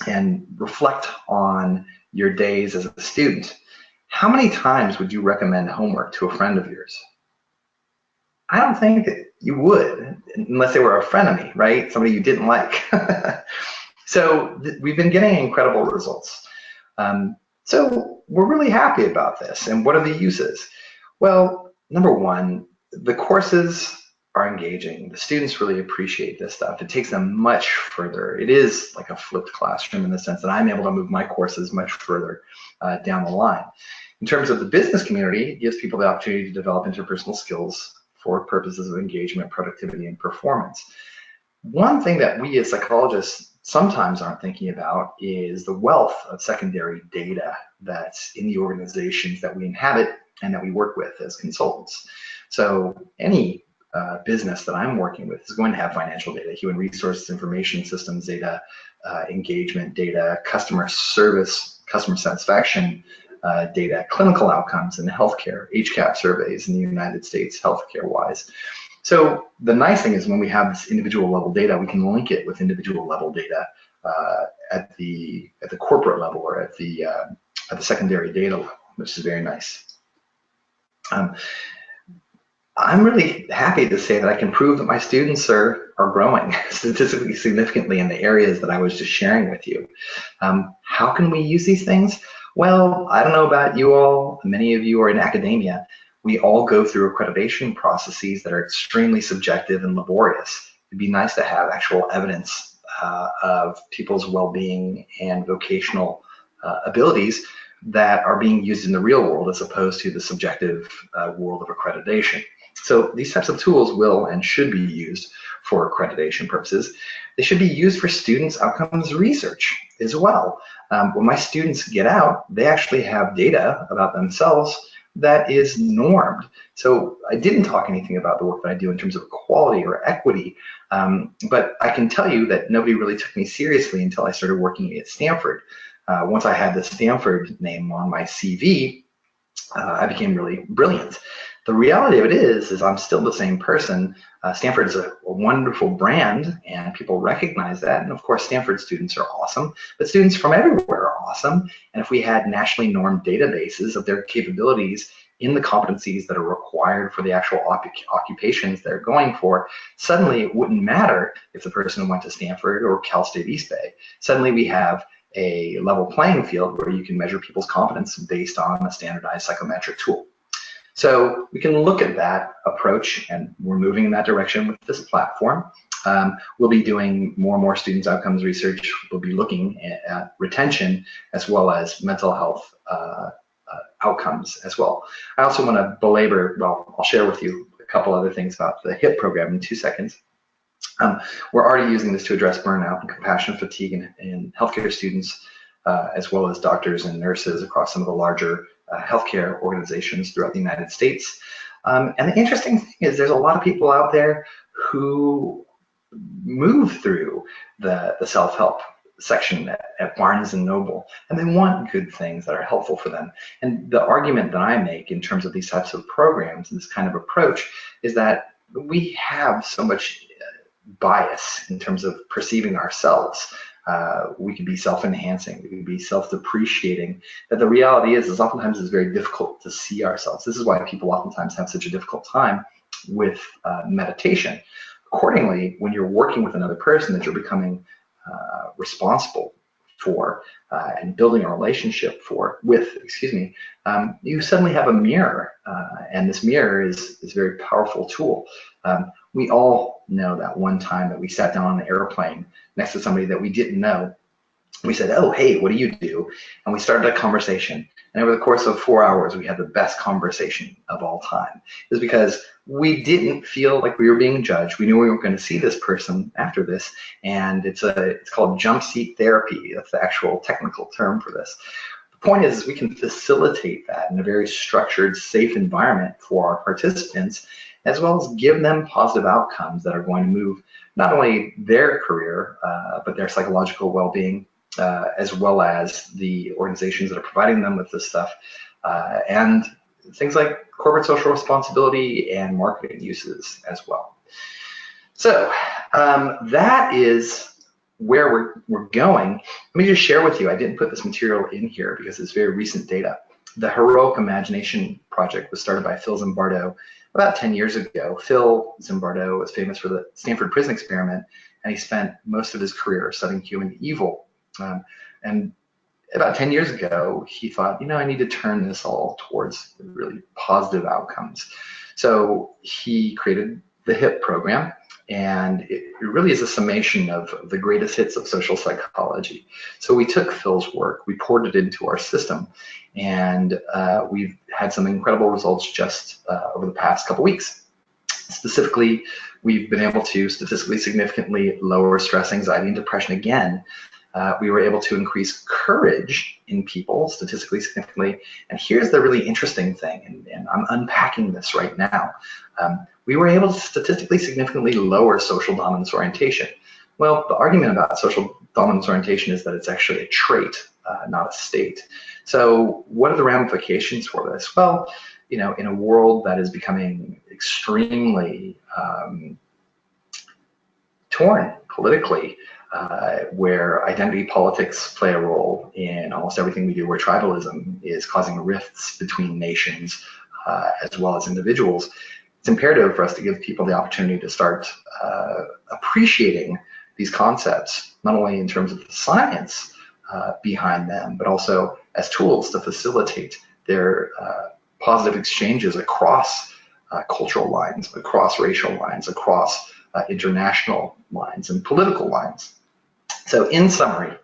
and reflect on your days as a student. How many times would you recommend homework to a friend of yours? I don't think that you would, unless they were a frenemy, right? Somebody you didn't like. So we've been getting incredible results. So we're really happy about this. And what are the uses? Well, number one, the courses are engaging. The students really appreciate this stuff. It takes them much further. It is like a flipped classroom in the sense that I'm able to move my courses much further down the line. In terms of the business community, it gives people the opportunity to develop interpersonal skills for purposes of engagement, productivity, and performance. One thing that we as psychologists sometimes aren't thinking about is the wealth of secondary data that's in the organizations that we inhabit and that we work with as consultants. So any business that I'm working with is going to have financial data, human resources, information systems data, engagement data, customer service, customer satisfaction data, clinical outcomes in healthcare, HCAP surveys in the United States, healthcare-wise. So the nice thing is when we have this individual level data, we can link it with individual level data at the corporate level or at the secondary data level, which is very nice. I'm really happy to say that I can prove that my students are growing statistically significantly in the areas that I was just sharing with you. How can we use these things? Well, I don't know about you all. Many of you are in academia. We all go through accreditation processes that are extremely subjective and laborious. It'd be nice to have actual evidence of people's well-being and vocational abilities that are being used in the real world as opposed to the subjective world of accreditation. So these types of tools will and should be used for accreditation purposes. They should be used for students' outcomes research as well. When my students get out, they actually have data about themselves that is normed. So I didn't talk anything about the work that I do in terms of equality or equity, but I can tell you that nobody really took me seriously until I started working at Stanford. Once I had the Stanford name on my CV, I became really brilliant. The reality of it is I'm still the same person. Stanford is a wonderful brand, and people recognize that. And of course, Stanford students are awesome, but students from everywhere are awesome. And if we had nationally normed databases of their capabilities in the competencies that are required for the actual occupations they're going for, suddenly it wouldn't matter if the person went to Stanford or Cal State East Bay. Suddenly we have a level playing field where you can measure people's competence based on a standardized psychometric tool. So we can look at that approach, and we're moving in that direction with this platform. We'll be doing more and more students' outcomes research. We'll be looking at retention as well as mental health outcomes as well. I also want to belabor, well, I'll share with you a couple other things about the HIP program in 2 seconds. We're already using this to address burnout and compassion fatigue in healthcare students, as well as doctors and nurses across some of the larger healthcare organizations throughout the United States. And the interesting thing is there's a lot of people out there who move through the self-help section at Barnes & Noble, and they want good things that are helpful for them. And the argument that I make in terms of these types of programs and this kind of approach is that we have so much bias in terms of perceiving ourselves. We can be self-enhancing, we can be self-depreciating, that the reality is oftentimes it's very difficult to see ourselves. This is why people oftentimes have such a difficult time with meditation. Accordingly, when you're working with another person that you're becoming responsible for and building a relationship with, you suddenly have a mirror, and this mirror is a very powerful tool. We all know that one time that we sat down on an airplane next to somebody that we didn't know. We said, oh, hey, what do you do? And we started a conversation. And over the course of 4 hours, we had the best conversation of all time. It was because we didn't feel like we were being judged. We knew we weren't going to see this person after this. And it's called jump seat therapy. That's the actual technical term for this. The point is we can facilitate that in a very structured, safe environment for our participants, as well as give them positive outcomes that are going to move not only their career, but their psychological well-being, as well as the organizations that are providing them with this stuff, and things like corporate social responsibility and marketing uses as well. So that is where we're going. Let me just share with you, I didn't put this material in here because it's very recent data. The Heroic Imagination Project was started by Phil Zimbardo about 10 years ago. Phil Zimbardo was famous for the Stanford Prison Experiment, and he spent most of his career studying human evil. And about 10 years ago, he thought, I need to turn this all towards really positive outcomes. So he created the HIP program, and it really is a summation of the greatest hits of social psychology. So we took Phil's work, we poured it into our system, and we've had some incredible results just over the past couple weeks. Specifically, we've been able to statistically significantly lower stress, anxiety, and depression again. We were able to increase courage in people statistically significantly. And here's the really interesting thing, and I'm unpacking this right now. We were able to statistically significantly lower social dominance orientation. Well, the argument about social dominance orientation is that it's actually a trait, not a state. So what are the ramifications for this? Well, in a world that is becoming extremely torn politically, where identity politics play a role in almost everything we do, where tribalism is causing rifts between nations as well as individuals, it's imperative for us to give people the opportunity to start appreciating these concepts, not only in terms of the science behind them, but also as tools to facilitate their positive exchanges across cultural lines, across racial lines, across international lines and political lines. So in summary,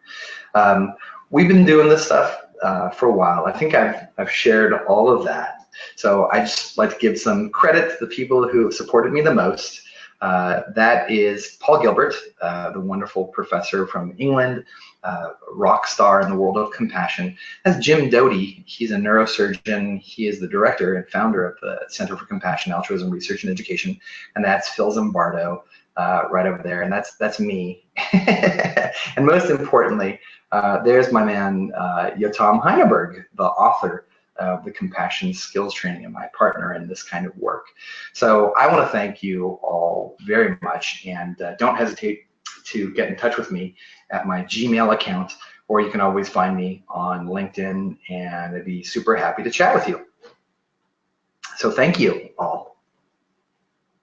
we've been doing this stuff for a while. I think I've shared all of that. So I just like to give some credit to the people who have supported me the most. That is Paul Gilbert, the wonderful professor from England, rock star in the world of compassion. That's Jim Doty. He's a neurosurgeon. He is the director and founder of the Center for Compassion, Altruism, Research, and Education. And that's Phil Zimbardo, right over there. And that's me. And most importantly, there's my man, Yotam Heineberg, the author of the Compassion Skills Training and my partner in this kind of work. So I want to thank you all very much, and don't hesitate to get in touch with me at my Gmail account, or you can always find me on LinkedIn, and I'd be super happy to chat with you. So thank you all.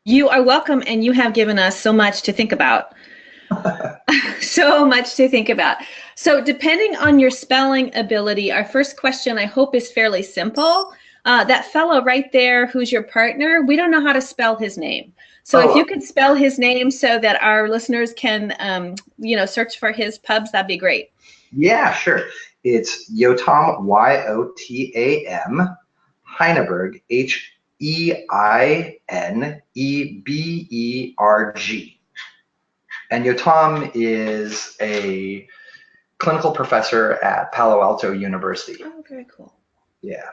You are welcome, and you have given us so much to think about. So much to think about. So depending on your spelling ability, our first question I hope is fairly simple. That fellow right there who's your partner, we don't know how to spell his name. So if you could spell his name so that our listeners can, search for his pubs, that'd be great. Yeah, sure. It's Yotam, Y-O-T-A-M, Heineberg, H-E-I-N-E-B-E-R-G. And Yotam is a clinical professor at Palo Alto University. Oh, very cool. Yeah.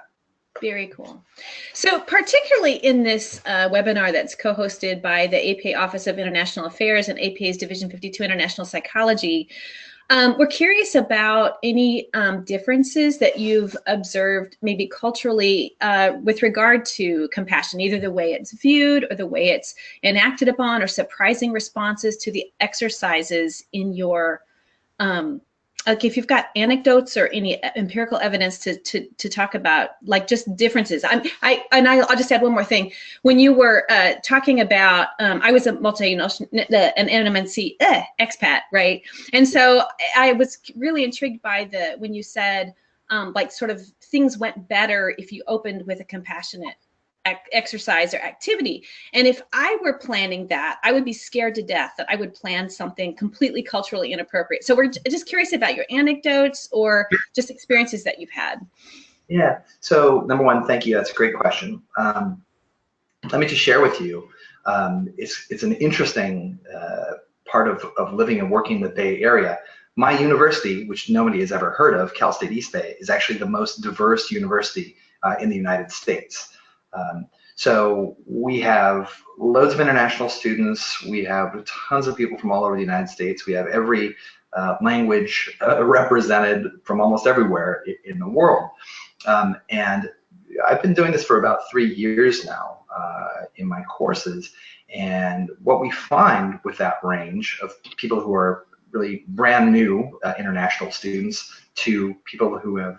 Very cool. So particularly in this webinar that's co-hosted by the APA Office of International Affairs and APA's Division 52 International Psychology, we're curious about any differences that you've observed maybe culturally with regard to compassion, either the way it's viewed or the way it's enacted upon, or surprising responses to the exercises in your like if you've got anecdotes or any empirical evidence to talk about, like just differences. I'll just add one more thing. When you were talking about, I was a an NMNC expat, right? And so I was really intrigued by when you said, like sort of things went better if you opened with a compassionate exercise or activity. And if I were planning that, I would be scared to death that I would plan something completely culturally inappropriate. So we're just curious about your anecdotes or just experiences that you've had. Yeah, so number one, thank you. That's a great question. Let me just share with you, it's an interesting part of living and working in the Bay Area. My university, which nobody has ever heard of, Cal State East Bay, is actually the most diverse university in the United States. So we have loads of international students. We have tons of people from all over the United States. We have every language represented from almost everywhere in the world. And I've been doing this for about 3 years now in my courses. And what we find with that range of people who are really brand new international students to people who have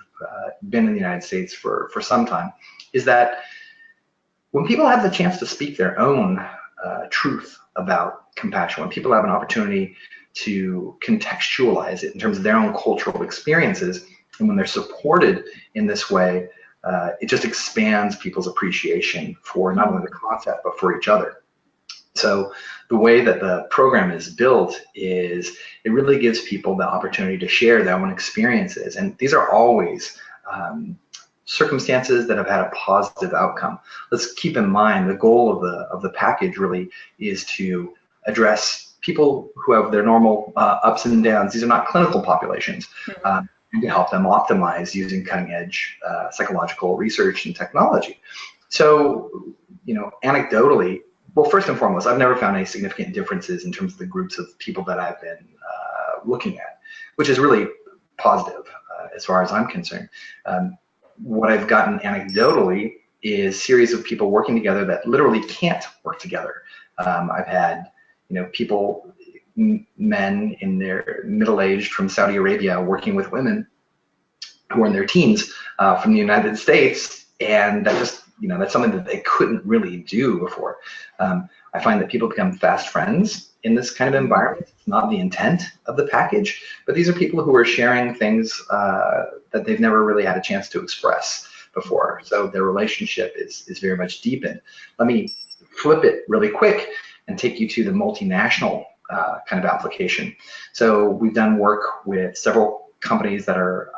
been in the United States for some time is that when people have the chance to speak their own truth about compassion, when people have an opportunity to contextualize it in terms of their own cultural experiences, and when they're supported in this way, it just expands people's appreciation for not only the concept, but for each other. So the way that the program is built is it really gives people the opportunity to share their own experiences. And these are always circumstances that have had a positive outcome. Let's keep in mind the goal of the package really is to address people who have their normal ups and downs. These are not clinical populations. And to help them optimize using cutting-edge psychological research and technology. So, anecdotally, well, first and foremost, I've never found any significant differences in terms of the groups of people that I've been looking at, which is really positive as far as I'm concerned. What I've gotten anecdotally is series of people working together that literally can't work together. I've had, people, men in their middle-aged from Saudi Arabia working with women who are in their teens from the United States, and that just, that's something that they couldn't really do before. I find that people become fast friends in this kind of environment. It's not the intent of the package, but these are people who are sharing things that they've never really had a chance to express before. So their relationship is very much deepened. Let me flip it really quick and take you to the multinational kind of application. So we've done work with several companies that are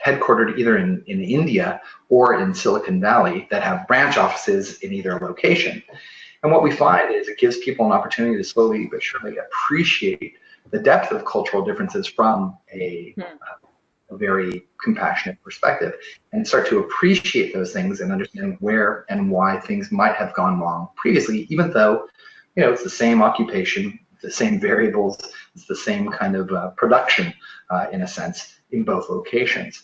headquartered either in India or in Silicon Valley that have branch offices in either location. And what we find is it gives people an opportunity to slowly but surely appreciate the depth of cultural differences from a very compassionate perspective, and start to appreciate those things and understand where and why things might have gone wrong previously, even though, you know, it's the same occupation, the same variables, it's the same kind of production in a sense in both locations.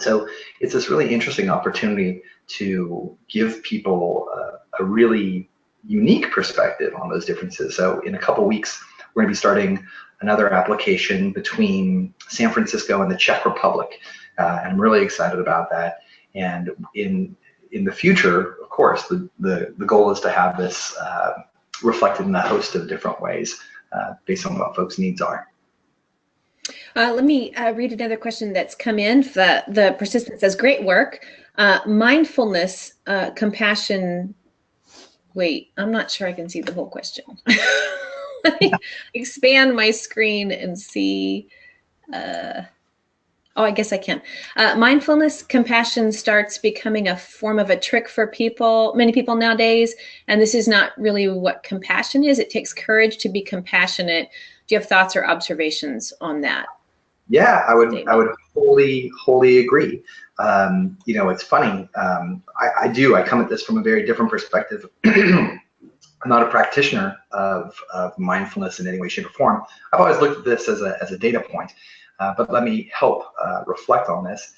So it's this really interesting opportunity to give people a really unique perspective on those differences. So in a couple weeks, we're going to be starting another application between San Francisco and the Czech Republic. And I'm really excited about that. And in the future, of course, the goal is to have this reflected in a host of different ways based on what folks' needs are. Let me read another question that's come in. The persistent says, great work. Mindfulness, compassion. Wait, I'm not sure I can see the whole question. Let me expand my screen and see. Oh, I guess I can. Mindfulness, compassion starts becoming a form of a trick for many people nowadays. And this is not really what compassion is. It takes courage to be compassionate. Do you have thoughts or observations on that? Yeah, I would wholly agree. You know, it's funny. I come at this from a very different perspective. I'm not a practitioner of mindfulness in any way, shape, or form. I've always looked at this as a data point, but let me help reflect on this.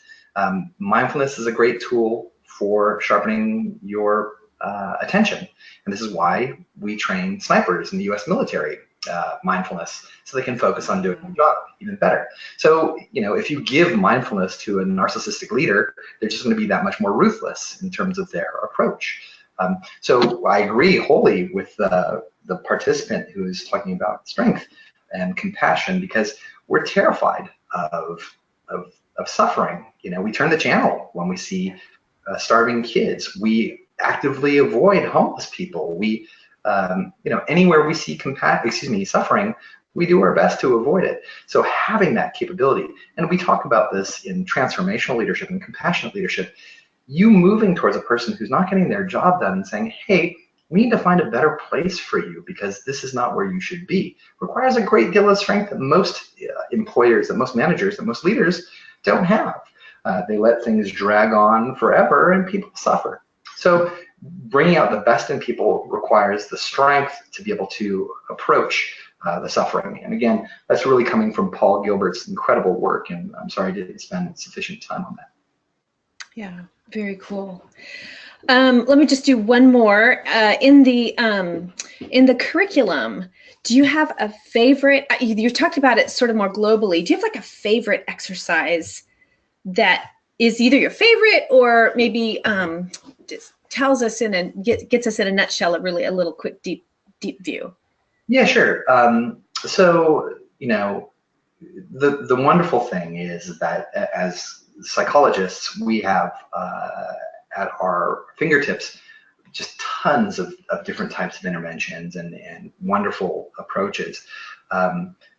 Mindfulness is a great tool for sharpening your attention, and this is why we train snipers in the U.S. military. Mindfulness, so they can focus on doing their job even better. So, you know, if you give mindfulness to a narcissistic leader, they're just going to be that much more ruthless in terms of their approach. So I agree wholly with the participant who's talking about strength and compassion, because we're terrified of suffering. You know, we turn the channel when we see starving kids. We actively avoid homeless people. We you know, anywhere we see suffering, we do our best to avoid it. So having that capability, and we talk about this in transformational leadership and compassionate leadership, you moving towards a person who's not getting their job done and saying, hey, we need to find a better place for you because this is not where you should be, requires a great deal of strength that most employers, that most managers, that most leaders don't have. They let things drag on forever and people suffer. So bringing out the best in people requires the strength to be able to approach the suffering. And again, that's really coming from Paul Gilbert's incredible work, and I'm sorry I didn't spend sufficient time on that. Yeah, very cool. Let me just do one more. In the curriculum, do you have a favorite? You talked about it sort of more globally. Do you have like a favorite exercise that is either your favorite or maybe just tells us gets us in a nutshell, a little quick deep view? Yeah, sure. So, you know, the wonderful thing is that as psychologists, we have at our fingertips just tons of different types of interventions and wonderful approaches.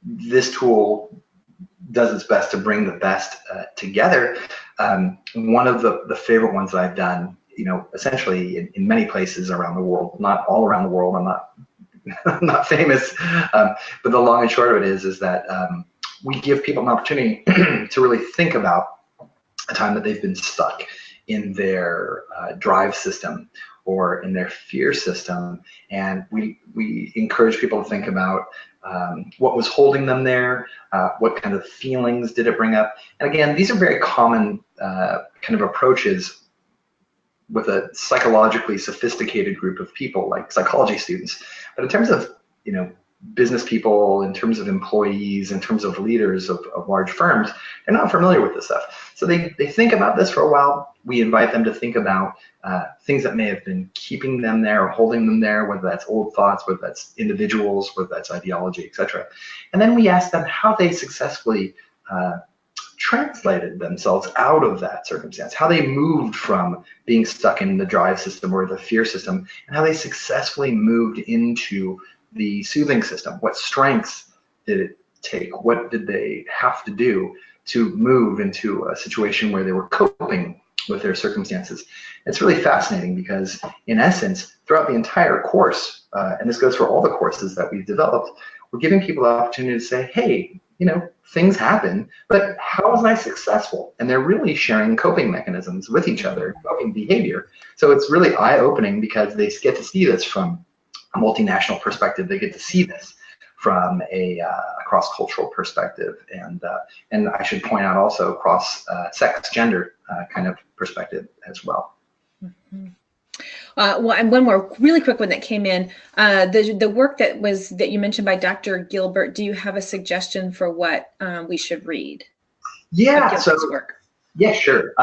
This tool does its best to bring the best together. One of the favorite ones that I've done, you know, essentially in many places around the world, not all around the world, I'm not famous, but the long and short of it is that we give people an opportunity to really think about a time that they've been stuck in their drive system or in their fear system, and we encourage people to think about what was holding them there, what kind of feelings did it bring up. And again, these are very common kind of approaches with a psychologically sophisticated group of people like psychology students. But in terms of, you know, business people, in terms of employees, in terms of leaders of large firms, they're not familiar with this stuff. So they think about this for a while. We invite them to think about things that may have been keeping them there or holding them there, whether that's old thoughts, whether that's individuals, whether that's ideology, etc. And then we ask them how they successfully translated themselves out of that circumstance, how they moved from being stuck in the drive system or the fear system, and how they successfully moved into the soothing system. What strengths did it take? What did they have to do to move into a situation where they were coping with their circumstances. It's really fascinating because, in essence, throughout the entire course, and this goes for all the courses that we've developed, we're giving people the opportunity to say, hey, you know, things happen, but how was I successful? And they're really sharing coping mechanisms with each other, coping behavior. So it's really eye-opening because they get to see this from a multinational perspective. They get to see this from a cross-cultural perspective, and I should point out also cross-sex, gender kind of perspective as well. Mm-hmm. Well, and one more really quick one that came in. The work that you mentioned by Dr. Gilbert. Do you have a suggestion for what we should read? Yeah. So work? Yeah, sure.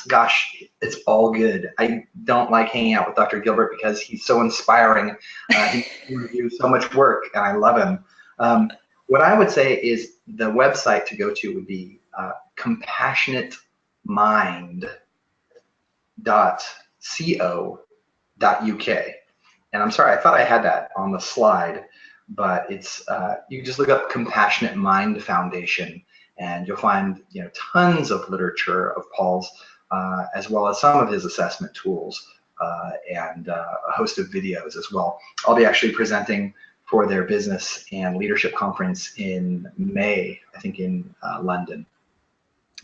Gosh, it's all good. I don't like hanging out with Dr. Gilbert because he's so inspiring. He reviews so much work, and I love him. What I would say is the website to go to would be compassionatemind.co.uk. And I'm sorry, I thought I had that on the slide, but it's you can just look up Compassionate Mind Foundation, and you'll find, you know, tons of literature of Paul's, as well as some of his assessment tools, and a host of videos as well. I'll be actually presenting for their business and leadership conference in May, I think in London.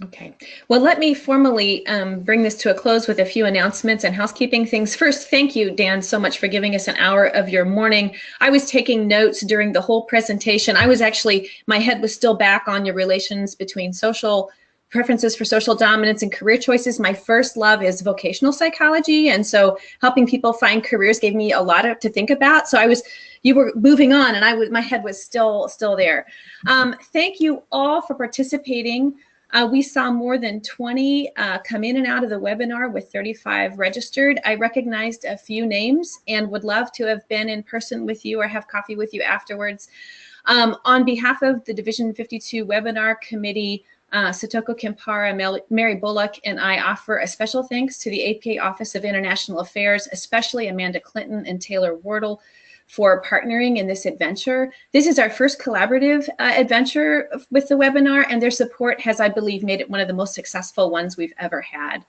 Okay, well, let me formally bring this to a close with a few announcements and housekeeping things. First, thank you, Dan, so much for giving us an hour of your morning. I was taking notes during the whole presentation. My head was still back on your relations between social preferences for social dominance and career choices. My first love is vocational psychology, and so helping people find careers gave me a lot to think about. So you were moving on, and my head was still there. Thank you all for participating. We saw more than 20 come in and out of the webinar with 35 registered. I recognized a few names and would love to have been in person with you or have coffee with you afterwards. On behalf of the Division 52 Webinar Committee, Satoko Kimpara, Mary Bullock, and I offer a special thanks to the APA Office of International Affairs, especially Amanda Clinton and Taylor Wardle, for partnering in this adventure. This is our first collaborative adventure with the webinar, and their support has, I believe, made it one of the most successful ones we've ever had.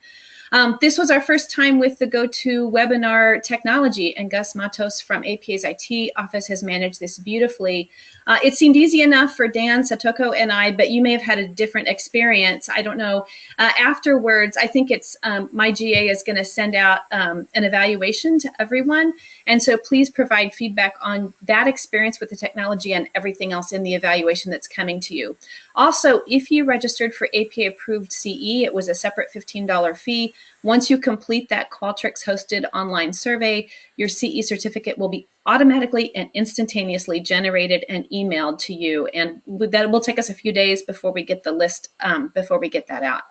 This was our first time with the GoToWebinar technology, and Gus Matos from APA's IT office has managed this beautifully. It seemed easy enough for Dan, Satoko, and I, but you may have had a different experience. I don't know. Afterwards, I think it's my GA is going to send out an evaluation to everyone, and so please provide feedback on that experience with the technology and everything else in the evaluation that's coming to you. Also, if you registered for APA Approved CE, it was a separate $15 fee. Once you complete that Qualtrics hosted online survey, your CE certificate will be automatically and instantaneously generated and emailed to you. And that will take us a few days before we get the list, before we get that out.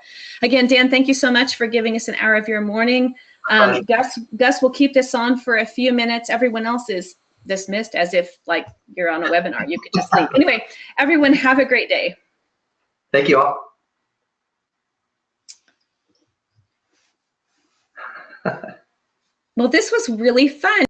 Again, Dan, thank you so much for giving us an hour of your morning. Gus will keep this on for a few minutes. Everyone else is dismissed as if like you're on a webinar. You could just leave. Anyway, everyone have a great day. Thank you all. Well, this was really fun.